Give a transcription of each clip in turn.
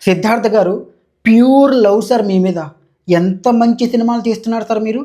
సిద్ధార్థ్ గారు pure love sir మీ మీద. ఎంత మంచి సినిమాలు తీస్తున్నారు సార్ మీరు.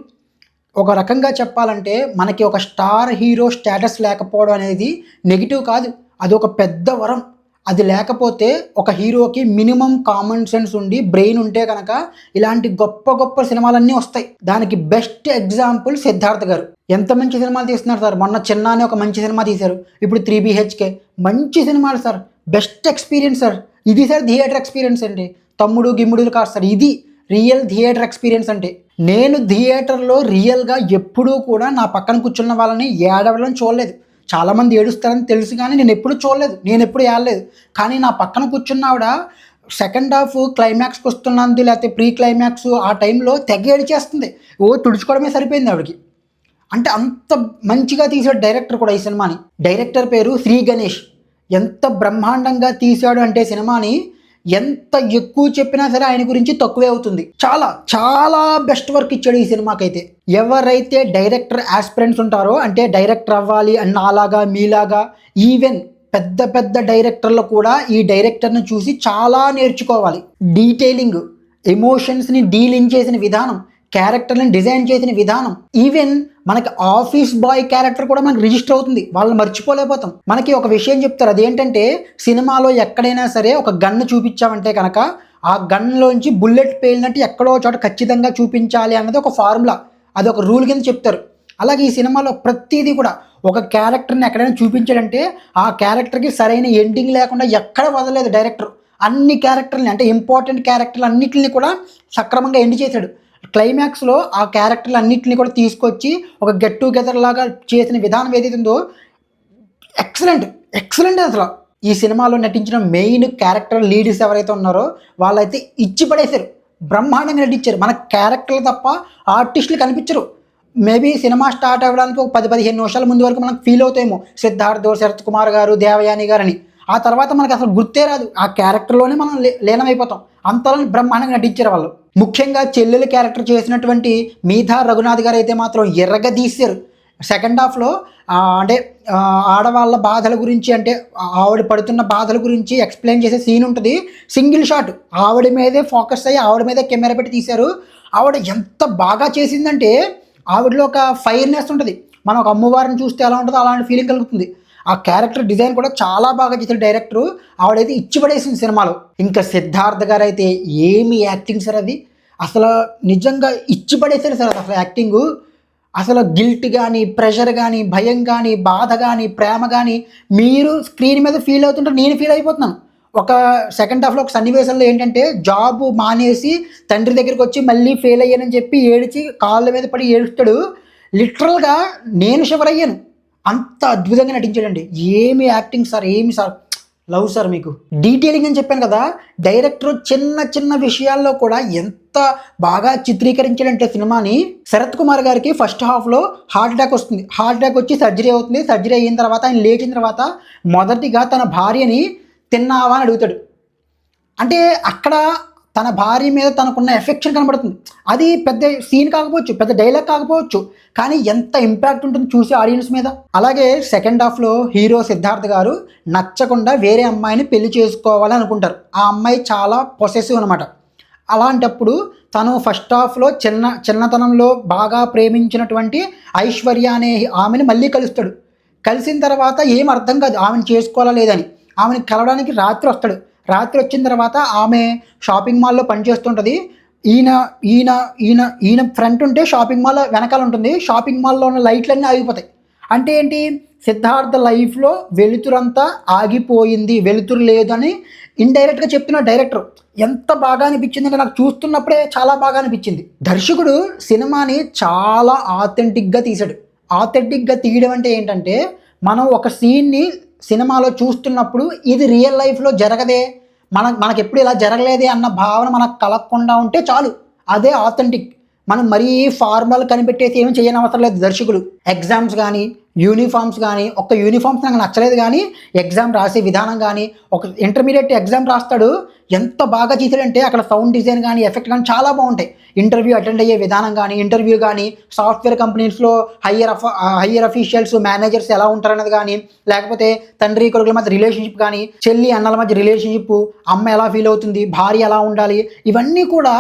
ఒక రకంగా చెప్పాలంటే మనకి ఒక స్టార్ హీరో స్టేటస్ లేకపోవడం అనేది నెగిటివ్ కాదు, అది ఒక పెద్ద వరం. అది లేకపోతే ఒక హీరోకి మినిమం కామన్ సెన్స్ ఉండి బ్రెయిన్ ఉంటే కనుక ఇలాంటి గొప్ప గొప్ప సినిమాలన్నీ వస్తాయి. దానికి బెస్ట్ ఎగ్జాంపుల్ సిద్ధార్థ్ గారు. ఎంత మంచి సినిమాలు తీస్తున్నారు సార్. మొన్న చిన్నానే ఒక మంచి సినిమా తీశారు, ఇప్పుడు 3BHK మంచి సినిమాలు సార్. Best experience sir. ఇది సార్ థియేటర్ ఎక్స్పీరియన్స్ అండి. తమ్ముడు గిమ్ముడులు కాదు సార్, ఇది రియల్ థియేటర్ ఎక్స్పీరియన్స్ అంటే. నేను థియేటర్లో రియల్గా ఎప్పుడూ కూడా నా పక్కన కూర్చున్న వాళ్ళని ఏడవడం చూడలేదు. చాలామంది ఏడుస్తారని తెలుసు కానీ నేను ఎప్పుడు చూడలేదు, నేను ఎప్పుడు ఏడలేదు. కానీ నా పక్కన కూర్చున్న ఆవిడ సెకండ్ హాఫ్ క్లైమాక్స్కి వస్తున్నది లేకపోతే ప్రీ క్లైమాక్స్ ఆ టైంలో తెగ ఏడిచేస్తుంది. తుడుచుకోవడమే సరిపోయింది ఆవిడకి. అంటే అంత మంచిగా తీసాడు డైరెక్టర్ కూడా ఈ సినిమాని. డైరెక్టర్ పేరు శ్రీ గణేష్. ఎంత బ్రహ్మాండంగా తీశాడు అంటే సినిమాని ఎంత ఎక్కువ చెప్పినా సరే ఆయన గురించి తక్కువే అవుతుంది. చాలా చాలా బెస్ట్ వర్క్ ఇచ్చాడు ఈ సినిమాకైతే. ఎవరైతే డైరెక్టర్ ఆస్పిరెంట్స్ ఉంటారో, అంటే డైరెక్టర్ అవ్వాలి అన్న అలాగా మీలాగా ఈవెన్ పెద్ద పెద్ద డైరెక్టర్లు కూడా ఈ డైరెక్టర్ని చూసి చాలా నేర్చుకోవాలి. డీటెయిలింగ్, ఎమోషన్స్ని డీలింగ్ చేసిన విధానం, క్యారెక్టర్ని డిజైన్ చేసిన విధానం, ఈవెన్ మనకి ఆఫీస్ బాయ్ క్యారెక్టర్ కూడా మనకి రిజిస్టర్ అవుతుంది. వాళ్ళని మర్చిపోలేకపోతాం. మనకి ఒక విషయం చెప్తారు, అదేంటంటే సినిమాలో ఎక్కడైనా సరే ఒక గన్ను చూపించామంటే కనుక ఆ గన్లోంచి బుల్లెట్ పేలినట్టు ఎక్కడో చోట ఖచ్చితంగా చూపించాలి అన్నది ఒక ఫార్ములా, అది ఒక రూల్ కింద చెప్తారు. అలాగే ఈ సినిమాలో ప్రతిదీ కూడా ఒక క్యారెక్టర్ని ఎక్కడైనా చూపించాడంటే ఆ క్యారెక్టర్కి సరైన ఎండింగ్ లేకుండా ఎక్కడ వదలలేదు డైరెక్టర్. అన్ని క్యారెక్టర్ని, అంటే ఇంపార్టెంట్ క్యారెక్టర్లు అన్నింటినీ కూడా సక్రమంగా ఎండ్ చేశాడు. క్లైమాక్స్లో ఆ క్యారెక్టర్లు అన్నింటినీ కూడా తీసుకొచ్చి ఒక గెట్ టుగెదర్ లాగా చేసిన విధానం ఏదైతే ఉందో ఎక్సలెంట్ ఎక్సలెంట్. అసలు ఈ సినిమాలో నటించిన మెయిన్ క్యారెక్టర్ లీడ్స్ ఎవరైతే ఉన్నారో వాళ్ళైతే ఇచ్చి పడేశారు, బ్రహ్మాండంగా నటించారు. మన క్యారెక్టర్లు తప్ప ఆర్టిస్టులు కనిపించరు. మేబీ సినిమా స్టార్ట్ అవ్వడానికి ఒక 10-15 నిమిషాల ముందు వరకు మనకు ఫీల్ అవుతాయేమో సిద్ధార్థ్, శరత్ కుమార్ గారు, దేవయాని గారు అని. ఆ తర్వాత మనకు అసలు గుర్తే రాదు, ఆ క్యారెక్టర్లోనే మనం లీనమైపోతాం. అంతలో బ్రహ్మాండంగా నటించారు వాళ్ళు. ముఖ్యంగా చెల్లెలు క్యారెక్టర్ చేసినటువంటి మీధా రఘునాథ్ గారు అయితే మాత్రం ఎర్రగదీశారు. సెకండ్ హాఫ్లో అంటే ఆడవాళ్ళ బాధల గురించి, అంటే ఆవిడ పడుతున్న బాధల గురించి ఎక్స్ప్లెయిన్ చేసే సీన్ ఉంటుంది. సింగిల్ షాట్ ఆవిడ మీదే ఫోకస్ అయ్యి ఆవిడ మీదే కెమెరా పెట్టి తీశారు. ఆవిడ ఎంత బాగా చేసిందంటే ఆవిడలో ఒక ఫైర్నెస్ ఉంటుంది. మనం ఒక అమ్మవారిని చూస్తే ఎలా ఉంటుందో అలాంటి ఫీలింగ్ కలుగుతుంది. ఆ క్యారెక్టర్ డిజైన్ కూడా చాలా బాగా చేశారు డైరెక్టరు. ఆవిడైతే ఇచ్చి పడేసింది సినిమాలో. ఇంకా సిద్ధార్థ్ గారు అయితే ఏమి యాక్టింగ్ సార్, అది అసలు నిజంగా ఇచ్చి పడేశారు సార్. అసలు యాక్టింగు అసలు గిల్ట్ కానీ, ప్రెషర్ కానీ, భయం కానీ, బాధ కానీ, ప్రేమ కానీ మీరు స్క్రీన్ మీద ఫీల్ అవుతుంటే నేను ఫీల్ అయిపోతున్నాను. ఒక సెకండ్ హాఫ్లో ఒక సన్నివేశంలో ఏంటంటే జాబ్ మానేసి తండ్రి దగ్గరికి వచ్చి మళ్ళీ ఫెయిల్ అయ్యానని చెప్పి ఏడిచి కాళ్ళ మీద పడి ఏడుస్తాడు. లిటరల్గా నేను షివర్ అయ్యాను. అంత అద్భుతంగా నటించాడండి. ఏమి యాక్టింగ్ సార్, ఏమి సార్, లవ్ సార్ మీకు. డీటెయిలింగ్ అని చెప్పాను కదా, డైరెక్టర్ చిన్న చిన్న విషయాల్లో కూడా ఎంత బాగా చిత్రీకరించాడంటే సినిమాని. శరత్ కుమార్ గారికి ఫస్ట్ హాఫ్లో హార్ట్ అటాక్ వస్తుంది. హార్ట్ అటాక్ వచ్చి సర్జరీ అవుతుంది. సర్జరీ అయిన తర్వాత ఆయన లేచిన తర్వాత మొదటిగా తన భార్యని తిన్నావా అని అడుగుతాడు. అంటే అక్కడ తన భార్య మీద తనకున్న ఎఫెక్షన్ కనబడుతుంది. అది పెద్ద సీన్ కాకపోవచ్చు, పెద్ద డైలాగ్ కాకపోవచ్చు, కానీ ఎంత ఇంపాక్ట్ ఉంటుంది చూసే ఆడియన్స్ మీద. అలాగే సెకండ్ హాఫ్లో హీరో సిద్ధార్థ్ గారు నచ్చకుండా వేరే అమ్మాయిని పెళ్లి చేసుకోవాలని అనుకుంటారు. ఆ అమ్మాయి చాలా పొసెసివ్ అనమాట. అలాంటప్పుడు తను ఫస్ట్ హాఫ్లో చిన్నతనంలో బాగా ప్రేమించినటువంటి ఐశ్వర్య అనే ఆమెను మళ్ళీ కలుస్తాడు. కలిసిన తర్వాత ఏం అర్థం కాదు ఆమెను చేసుకోవాలా లేదని. ఆమెను కలవడానికి రాత్రి వస్తాడు. రాత్రి వచ్చిన తర్వాత ఆమె షాపింగ్ మాల్లో పనిచేస్తుంటుంది. ఈయన ఈయన ఈయన ఈయన ఫ్రంట్ ఉంటే షాపింగ్ మాల్ వెనకాల ఉంటుంది. షాపింగ్ మాల్లో ఉన్న లైట్లన్నీ ఆగిపోతాయి. అంటే ఏంటి, సిద్ధార్థ లైఫ్లో వెలుతురంతా ఆగిపోయింది, వెలుతురు లేదని ఇండైరెక్ట్గా చెప్తున్న డైరెక్టర్. ఎంత బాగా అనిపించింది అంటే నాకు చూస్తున్నప్పుడే చాలా బాగా అనిపించింది. దర్శకుడు సినిమాని చాలా ఆథెంటిక్గా తీశాడు. ఆథెంటిక్గా తీయడం అంటే ఏంటంటే మనం ఒక సీన్ని సినిమాలో చూస్తున్నప్పుడు ఇది రియల్ లైఫ్లో జరగదే, మనకు ఎప్పుడు ఇలా జరగలేదే అన్న భావన మనకు కలగకుండా ఉంటే చాలు, అదే ఆథెంటిక్. మనం మరీ ఫార్మల్ కనిపెట్టేసి ఏమి చేయని అవసరం లేదు. దర్శకులు ఎగ్జామ్స్ కానీ యూనిఫామ్స్ కానీ, ఒక్క యూనిఫామ్స్ నాకు నచ్చలేదు కానీ ఎగ్జామ్ రాసే విధానం కానీ, ఒక ఇంటర్మీడియట్ ఎగ్జామ్ రాస్తాడు ఎంత బాగా చేశాడంటే అక్కడ సౌండ్ డిజైన్ కానీ ఎఫెక్ట్ కానీ చాలా బాగుంటాయి. ఇంటర్వ్యూ అటెండ్ అయ్యే విధానం కానీ, ఇంటర్వ్యూ కానీ, సాఫ్ట్వేర్ కంపెనీస్లో హయ్యర్ అఫీషియల్స్ మేనేజర్స్ ఎలా ఉంటారన్నది కానీ, లేకపోతే తండ్రి కొడుకుల మధ్య రిలేషన్షిప్ కానీ, చెల్లి అన్నల మధ్య రిలేషన్షిప్, అమ్మ ఎలా ఫీల్ అవుతుంది, భార్య ఎలా ఉండాలి, ఇవన్నీ కూడా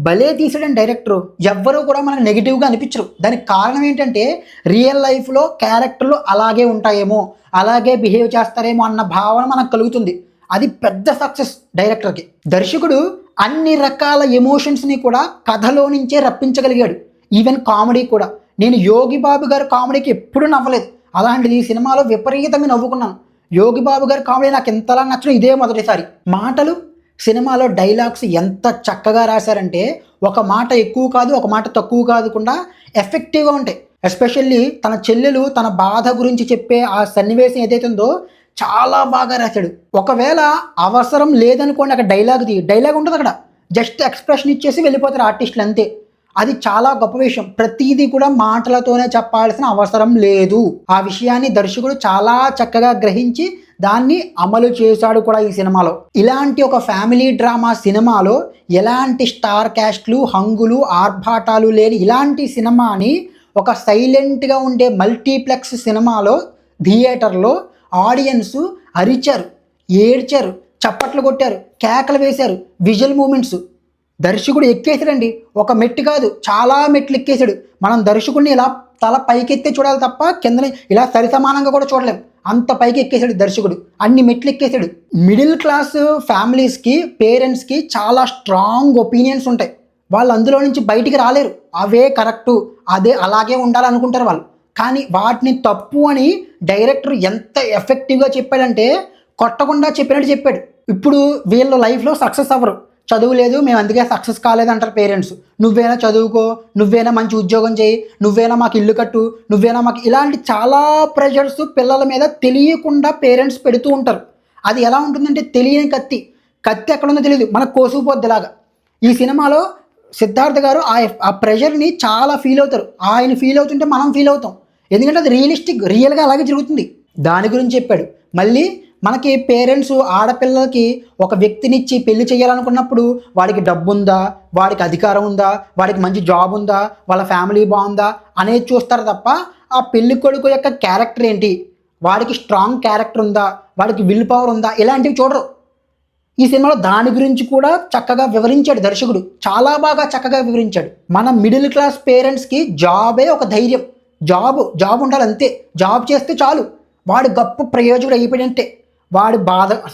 భలే తీసాడని డైరెక్టరు. ఎవ్వరూ కూడా మనకు నెగిటివ్గా అనిపించరు. దానికి కారణం ఏంటంటే రియల్ లైఫ్లో క్యారెక్టర్లు అలాగే ఉంటాయేమో, అలాగే బిహేవ్ చేస్తారేమో అన్న భావన మనకు కలుగుతుంది. అది పెద్ద సక్సెస్ డైరెక్టర్కి. దర్శకుడు అన్ని రకాల ఎమోషన్స్ని కూడా కథలో నుంచే రప్పించగలిగాడు. ఈవెన్ కామెడీ కూడా. నేను యోగి బాబు గారి కామెడీకి ఎప్పుడూ నవ్వలేదు. అలాంటిది ఈ సినిమాలో విపరీతంగా నవ్వుకున్నాను. యోగి బాబు గారి కామెడీ నాకు ఎంతలా నచ్చడం ఇదే మొదటిసారి. మాటలు, సినిమాలో డైలాగ్స్ ఎంత చక్కగా రాశారంటే ఒక మాట ఎక్కువ కాదు, ఒక మాట తక్కువ కాదుకుండా ఎఫెక్టివ్గా ఉంటాయి. ఎస్పెషల్లీ తన చెల్లెలు తన బాధ గురించి చెప్పే ఆ సన్నివేశం ఏదైతే ఉందో చాలా బాగా రాశాడు. ఒకవేళ అవసరం లేదనుకోండి అక్కడ డైలాగ్ ఉంటుంది, అక్కడ జస్ట్ ఎక్స్ప్రెషన్ ఇచ్చేసి వెళ్ళిపోతారు ఆర్టిస్టులు అంతే. అది చాలా గొప్ప విషయం. ప్రతిదీ కూడా మాటలతోనే చెప్పాల్సిన అవసరం లేదు. ఆ విషయాన్ని దర్శకుడు చాలా చక్కగా గ్రహించి దాన్ని అమలు చేశాడు కూడా ఈ సినిమాలో. ఇలాంటి ఒక ఫ్యామిలీ డ్రామా సినిమాలో ఎలాంటి స్టార్ క్యాస్ట్లు, హంగులు, ఆర్భాటాలు లేని ఇలాంటి సినిమాని ఒక సైలెంట్గా ఉండే మల్టీప్లెక్స్ సినిమాలో థియేటర్లో ఆడియన్స్ అరిచారు, ఏడ్చారు, చప్పట్లు కొట్టారు, కేకలు వేశారు. విజువల్ మూమెంట్స్ దర్శకుడు ఎక్కేసాడండి. ఒక మెట్టు కాదు, చాలా మెట్లు ఎక్కేసాడు. మనం దర్శకుడిని ఇలా తల పైకెత్తే చూడాలి తప్ప కిందని ఇలా సరిసమానంగా కూడా చూడలేం. అంత పైకి ఎక్కేసాడు దర్శకుడు. అన్ని మెట్లు ఎక్కేసాడు. మిడిల్ క్లాస్ ఫ్యామిలీస్కి, పేరెంట్స్కి చాలా స్ట్రాంగ్ ఒపీనియన్స్ ఉంటాయి. వాళ్ళు అందులో నుంచి బయటికి రాలేరు. అవే కరెక్టు, అదే అలాగే ఉండాలనుకుంటారు వాళ్ళు. కానీ వాటిని తప్పు అని డైరెక్టర్ ఎంత ఎఫెక్టివ్గా చెప్పాడంటే కొట్టకుండా చెప్పినట్టు చెప్పాడు. ఇప్పుడు వీళ్ళ లైఫ్లో సక్సెస్ అవ్వరు, చదువు లేదు, మేము అందుకే సక్సెస్ కాలేదు అంటారు పేరెంట్స్. నువ్వేనా చదువుకో, నువ్వేనా మంచి ఉద్యోగం చేయి, నువ్వేనా మాకు ఇల్లు కట్టు, నువ్వేనా మాకు, ఇలాంటి చాలా ప్రెషర్స్ పిల్లల మీద తెలియకుండా పేరెంట్స్ పెడుతూ ఉంటారు. అది ఎలా ఉంటుందంటే తెలియని కత్తి ఎక్కడ ఉందో తెలియదు, మనకు కోసుకుపోద్ది ఇలాగా. ఈ సినిమాలో సిద్ధార్థ్ గారు ఆ ప్రెషర్ని చాలా ఫీల్ అవుతారు. ఆయన ఫీల్ అవుతుంటే మనం ఫీల్ అవుతాం. ఎందుకంటే అది రియల్గా అలాగే జరుగుతుంది. దాని గురించి చెప్పాడు. మళ్ళీ మనకి పేరెంట్స్ ఆడపిల్లలకి ఒక వ్యక్తినిచ్చి పెళ్లి చేయాలనుకున్నప్పుడు వాడికి డబ్బు ఉందా, వాడికి అధికారం ఉందా, వాడికి మంచి జాబ్ ఉందా, వాళ్ళ ఫ్యామిలీ బాగుందా అనేది చూస్తారు తప్ప ఆ పెళ్లి కొడుకు యొక్క క్యారెక్టర్ ఏంటి, వాడికి స్ట్రాంగ్ క్యారెక్టర్ ఉందా, వాడికి విల్ పవర్ ఉందా, ఇలాంటివి చూడరు. ఈ సినిమాలో దాని గురించి కూడా చక్కగా వివరించాడు దర్శకుడు. చాలా బాగా చక్కగా వివరించాడు. మన మిడిల్ క్లాస్ పేరెంట్స్కి జాబే ఒక ధైర్యం. జాబ్ ఉండాలి అంతే. జాబ్ చేస్తే చాలు, వాడు గొప్ప ప్రయోజకుడు అయిపోయినంటే. వాడు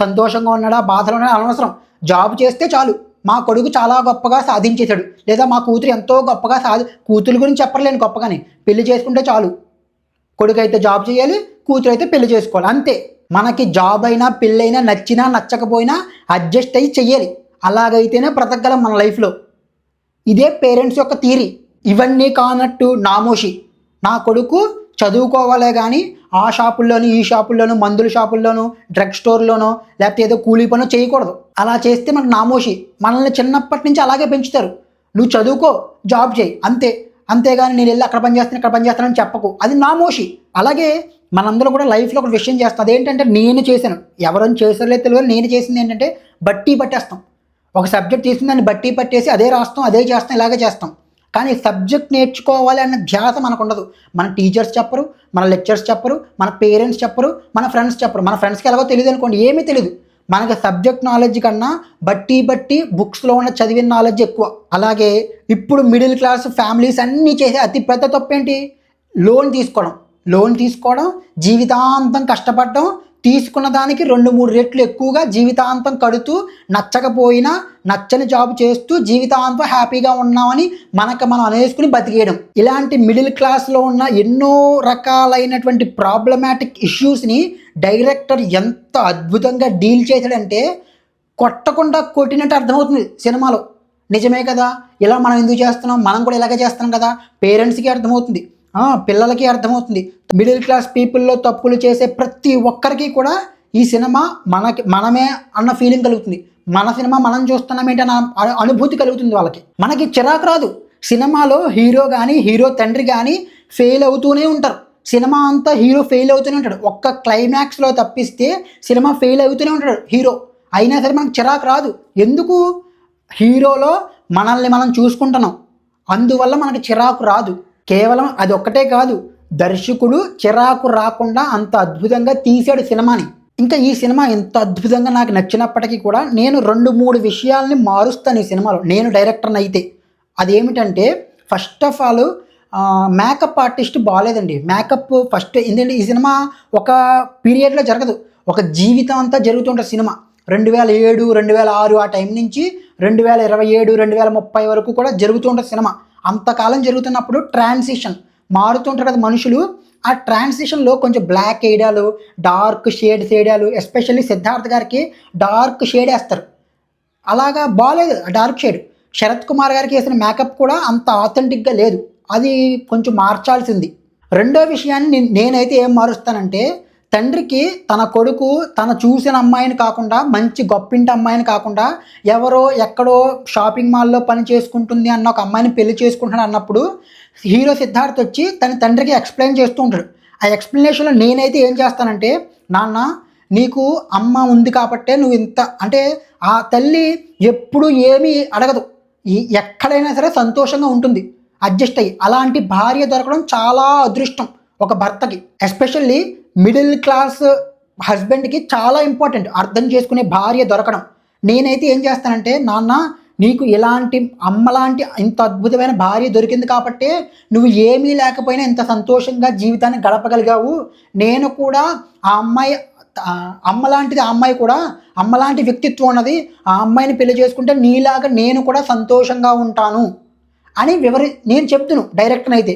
సంతోషంగా ఉన్నాడా, బాధలో ఉన్నాడా అనవసరం. జాబ్ చేస్తే చాలు. మా కొడుకు చాలా గొప్పగా సాధించేశాడు, లేదా మా కూతురు ఎంతో గొప్పగా కూతురు గురించి చెప్పలేను గొప్పగానే, పెళ్లి చేసుకుంటే చాలు. కొడుకు అయితే జాబ్ చేయాలి, కూతురు అయితే పెళ్లి చేసుకోవాలి, అంతే. మనకి జాబ్ అయినా పెళ్ళైనా నచ్చినా నచ్చకపోయినా అడ్జస్ట్ అయ్యి చెయ్యాలి. అలాగైతేనే బ్రతకగలం మన లైఫ్లో. ఇదే పేరెంట్స్ యొక్క థియరీ. ఇవన్నీ కానట్టు నామోషి, నా కొడుకు చదువుకోవాలే కానీ ఆ షాపుల్లోనూ ఈ షాపుల్లోనూ, మందుల షాపుల్లోనూ, డ్రగ్ స్టోర్లోనో, లేకపోతే ఏదో కూలీ పనో చేయకూడదు. అలా చేస్తే మనకు నామోషి. మనల్ని చిన్నప్పటి నుంచి అలాగే పెంచుతారు. నువ్వు చదువుకో, జాబ్ చేయి, అంతేగాని నేను వెళ్ళి అక్కడ పని చేస్తాను ఇక్కడ పని చేస్తానని చెప్పకు, అది నామోషి. అలాగే మనందరూ కూడా లైఫ్లో ఒక విషయం చేస్తాం. అదేంటంటే నేను చేశాను, ఎవరైనా చేసారో తెలియదు, నేను చేసింది ఏంటంటే బట్టి పట్టేస్తాం. ఒక సబ్జెక్ట్ చేసింది దాన్ని బట్టి పట్టేసి అదే రాస్తాం, అదే చేస్తాం, ఇలాగే చేస్తాం. కానీ సబ్జెక్ట్ నేర్చుకోవాలి అన్న ధ్యాస మనకు ఉండదు. మన టీచర్స్ చెప్పరు, మన లెక్చర్స్ చెప్పరు, మన పేరెంట్స్ చెప్పరు, మన ఫ్రెండ్స్ చెప్పరు. మన ఫ్రెండ్స్కి ఎలాగో తెలియదు అనుకోండి, ఏమీ తెలియదు. మనకి సబ్జెక్ట్ నాలెడ్జ్ కన్నా బట్టి బుక్స్లో ఉన్న చదివిన నాలెడ్జ్ ఎక్కువ. అలాగే ఇప్పుడు మిడిల్ క్లాస్ ఫ్యామిలీస్ అన్నీ చేసే అతి పెద్ద తప్పు ఏంటి? లోన్ తీసుకోవడం, జీవితాంతం కష్టపడడం, తీసుకున్న దానికి 2-3 రెట్లు ఎక్కువగా జీవితాంతం కడుతూ, నచ్చకపోయినా నచ్చని జాబ్ చేస్తూ జీవితాంతం హ్యాపీగా ఉన్నామని మనం అనేసుకుని బతికేయడం. ఇలాంటి మిడిల్ క్లాస్లో ఉన్న ఎన్నో రకాలైనటువంటి ప్రాబ్లమాటిక్ ఇష్యూస్ని డైరెక్టర్ ఎంత అద్భుతంగా డీల్ చేశాడంటే కొట్టకుండా కొట్టినట్టు అర్థమవుతుంది సినిమాలో. నిజమే కదా, ఇలా మనం ఎందుకు చేస్తున్నాం, మనం కూడా ఇలాగే చేస్తున్నాం కదా. పేరెంట్స్కి అర్థమవుతుంది, పిల్లలకి అర్థమవుతుంది. మిడిల్ క్లాస్ పీపుల్లో తప్పులు చేసే ప్రతి ఒక్కరికి కూడా ఈ సినిమా మనమే అన్న ఫీలింగ్ కలుగుతుంది. మన సినిమా మనం చూస్తున్నామేంటి అన్న అనుభూతి కలుగుతుంది వాళ్ళకి. మనకి చిరాకు రాదు. సినిమాలో హీరో కానీ హీరో తండ్రి కానీ ఫెయిల్ అవుతూనే ఉంటారు. సినిమా అంతా హీరో ఫెయిల్ అవుతూనే ఉంటాడు. ఒక్క క్లైమాక్స్లో తప్పిస్తే సినిమా ఫెయిల్ అవుతూనే ఉంటాడు హీరో. అయినా సరే మనకు చిరాకు రాదు. ఎందుకు? హీరోలో మనల్ని మనం చూసుకుంటున్నాం, అందువల్ల మనకు చిరాకు రాదు. కేవలం అది ఒక్కటే కాదు, దర్శకుడు చిరాకు రాకుండా అంత అద్భుతంగా తీశాడు సినిమాని. ఇంకా ఈ సినిమా ఎంత అద్భుతంగా నాకు నచ్చినప్పటికీ కూడా నేను 2-3 విషయాల్ని మారుస్తాను ఈ సినిమాలో, నేను డైరెక్టర్ని అయితే. అదేమిటంటే first of all makeup artist బాగాలేదండి. మేకప్ ఫస్ట్ ఎందుకంటే ఈ సినిమా ఒక పీరియడ్లో జరగదు, ఒక జీవితం అంతా జరుగుతుంటుంది సినిమా. 2007, 2006 ఆ టైం నుంచి 2027, 2030 వరకు కూడా జరుగుతూ ఉంటుంది సినిమా. అంతకాలం జరుగుతున్నప్పుడు ట్రాన్సిషన్ మారుతుంటారు కదా మనుషులు. ఆ ట్రాన్సిషన్లో కొంచెం బ్లాక్ వేయడాలు, డార్క్ షేడ్స్ వేయడాలు, ఎస్పెషల్లీ సిద్ధార్థ్ గారికి డార్క్ షేడ్ వేస్తారు. అలాగా బాగాలేదు ఆ డార్క్ షేడ్. శరత్ కుమార్ గారికి వేసిన మేకప్ కూడా అంత ఆథెంటిక్గా లేదు, అది కొంచెం మార్చాల్సింది. రెండో విషయాన్ని నేనైతే ఏం మారుస్తానంటే, తండ్రికి తన కొడుకు తన చూసిన అమ్మాయిని కాకుండా, మంచి గొప్పింటి అమ్మాయిని కాకుండా, ఎవరో ఎక్కడో షాపింగ్ మాల్లో పని చేసుకుంటుంది అన్న ఒక అమ్మాయిని పెళ్లి చేసుకుంటాడు అన్నప్పుడు హీరో సిద్ధార్థ్ వచ్చి తన తండ్రికి ఎక్స్ప్లెయిన్ చేస్తూ ఉంటాడు. ఆ ఎక్స్ప్లెనేషన్లో నేనైతే ఏం చేస్తానంటే, నాన్న నీకు అమ్మ ఉంది కాబట్టే నువ్వు ఇంత అంటే, ఆ తల్లి ఎప్పుడు ఏమీ అడగదు, ఎక్కడైనా సరే సంతోషంగా ఉంటుంది అడ్జస్ట్ అయ్యి. అలాంటి భార్య దొరకడం చాలా అదృష్టం ఒక భర్తకి. ఎస్పెషల్లీ మిడిల్ క్లాస్ హస్బెండ్కి చాలా ఇంపార్టెంట్ అర్థం చేసుకునే భార్య దొరకడం. నేనైతే ఏం చేస్తానంటే, నాన్న నీకు ఇలాంటి అమ్మలాంటి ఇంత అద్భుతమైన భార్య దొరికింది కాబట్టే నువ్వు ఏమీ లేకపోయినా ఇంత సంతోషంగా జీవితాన్ని గడపగలిగావు. నేను కూడా ఆ అమ్మాయి అమ్మలాంటిది, ఆ అమ్మాయి కూడా అమ్మలాంటి వ్యక్తిత్వం ఉన్నది, ఆ అమ్మాయిని పెళ్లి చేసుకుంటే నీలాగా నేను కూడా సంతోషంగా ఉంటాను అని నేను చెప్తును డైరెక్టర్ అయితే.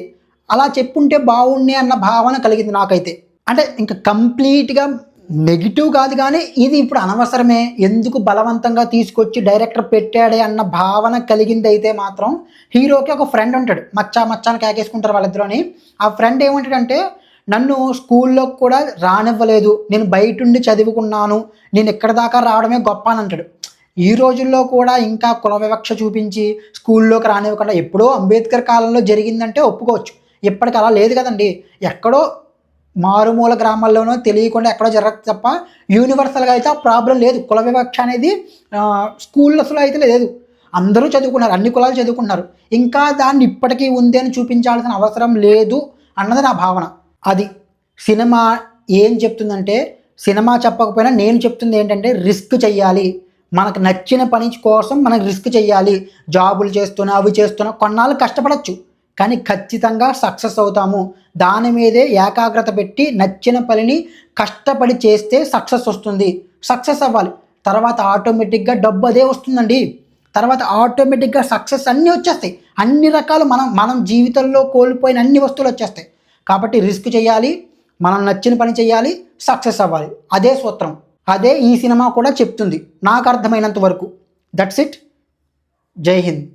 అలా చెప్పుంటే బాగుండే అన్న భావన కలిగింది నాకైతే. అంటే ఇంకా కంప్లీట్గా నెగిటివ్ కాదు, కానీ ఇది ఇప్పుడు అనవసరమే, ఎందుకు బలవంతంగా తీసుకొచ్చి డైరెక్టర్ పెట్టాడే అన్న భావన కలిగింది అయితే మాత్రం. హీరోకి ఒక ఫ్రెండ్ ఉంటాడు, మచ్చా మచ్చాని కేకేసుకుంటారు వాళ్ళిద్దరని. ఆ ఫ్రెండ్ ఏమంటాడంటే, నన్ను స్కూల్లో కూడా రానివ్వలేదు, నేను బయటుండి చదువుకున్నాను, నేను ఎక్కడి దాకా రావడమే గొప్ప అని అంటాడు. ఈ రోజుల్లో కూడా ఇంకా కుల వివక్ష చూపించి స్కూల్లోకి రానివ్వకుండా, ఎప్పుడో అంబేద్కర్ కాలంలో జరిగిందంటే ఒప్పుకోవచ్చు, ఇప్పటికి అలా లేదు కదండి. ఎక్కడో మారుమూల గ్రామాల్లోనో తెలియకుండా ఎక్కడో జరగదు తప్ప యూనివర్సల్గా అయితే ఆ ప్రాబ్లం లేదు. కుల వివక్ష అనేది స్కూల్స్లో అయితే లేదు, అందరూ చదువుకున్నారు, అన్ని కులాలు చదువుకున్నారు. ఇంకా దాన్ని ఇప్పటికీ ఉంది అని చూపించాల్సిన అవసరం లేదు అన్నది నా భావన. అది సినిమా ఏం చెప్తుందంటే, సినిమా చెప్పకపోయినా నేను చెప్తుంది ఏంటంటే, రిస్క్ చెయ్యాలి, మనకు నచ్చిన పని కోసం మనకు రిస్క్ చెయ్యాలి. జాబులు చేస్తున్నా అవి చేస్తున్నా కొన్నాళ్ళు కష్టపడచ్చు, కానీ ఖచ్చితంగా సక్సెస్ అవుతాము. దాని మీదే ఏకాగ్రత పెట్టి నచ్చిన పనిని కష్టపడి చేస్తే సక్సెస్ వస్తుంది. సక్సెస్ అవ్వాలి, తర్వాత ఆటోమేటిక్గా డబ్బు అదే వస్తుందండి. తర్వాత ఆటోమేటిక్గా సక్సెస్ అన్నీ వచ్చేస్తాయి, అన్ని రకాలు మనం జీవితంలో కోల్పోయిన అన్ని వస్తువులు వచ్చేస్తాయి. కాబట్టి రిస్క్ చేయాలి, మనం నచ్చిన పని చేయాలి, సక్సెస్ అవ్వాలి. అదే సూత్రం, అదే ఈ సినిమా కూడా చెప్తుంది నాకు అర్థమైనంత వరకు. That's it. జై హింద్.